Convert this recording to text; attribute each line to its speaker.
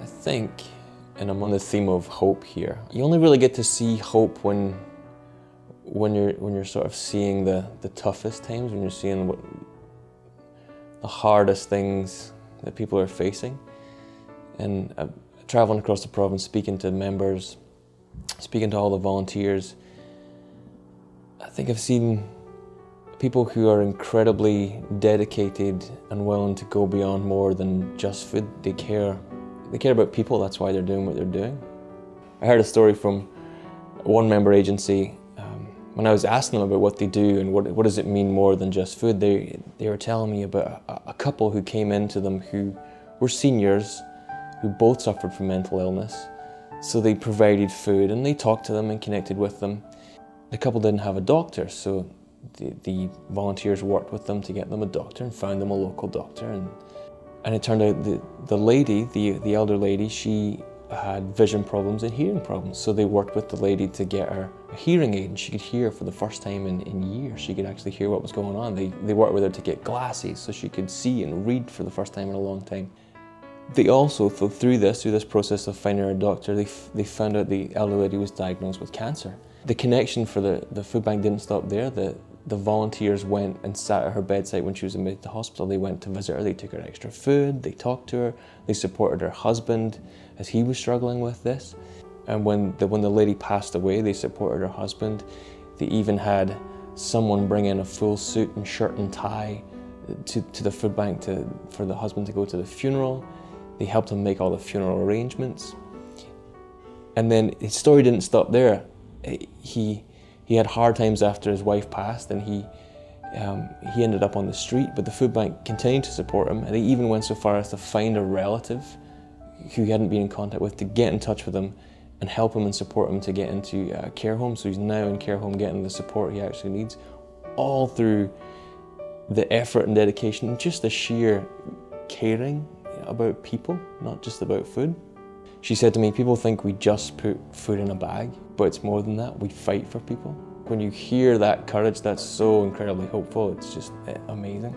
Speaker 1: think, and I'm on the theme of hope here, you only really get to see hope when you're sort of seeing the toughest times, when you're seeing the hardest things that people are facing. And traveling across the province, speaking to members, speaking to all the volunteers, I think I've seen people who are incredibly dedicated and willing to go beyond more than just food. They care about people, that's why they're doing what they're doing. I heard a story from one member agency when I was asking them about what they do and what does it mean more than just food. They were telling me about a couple who came into them who were seniors, who both suffered from mental illness. So they provided food and they talked to them and connected with them. The couple didn't have a doctor, so the volunteers worked with them to get them a doctor and found them a local doctor. And it turned out the lady, the elder lady, she had vision problems and hearing problems. So they worked with the lady to get her a hearing aid, and she could hear for the first time in years. She could actually hear what was going on. They worked with her to get glasses so she could see and read for the first time in a long time. They also, through this process of finding her a doctor, they found out the elder lady was diagnosed with cancer. The connection for the food bank didn't stop there. The volunteers went and sat at her bedside when she was admitted to hospital. They went to visit her, they took her extra food, they talked to her, they supported her husband as he was struggling with this. And when the lady passed away, they supported her husband. They even had someone bring in a full suit and shirt and tie to the food bank for the husband to go to the funeral. They helped him make all the funeral arrangements. And then his story didn't stop there. He had hard times after his wife passed, and he ended up on the street, but the food bank continued to support him, and they even went so far as to find a relative who he hadn't been in contact with to get in touch with him and help him and support him to get into a care home. So he's now in care home getting the support he actually needs, all through the effort and dedication and just the sheer caring about people, not just about food. She said to me, people think we just put food in a bag, but it's more than that. We fight for people. When you hear that courage, that's so incredibly hopeful. It's just amazing.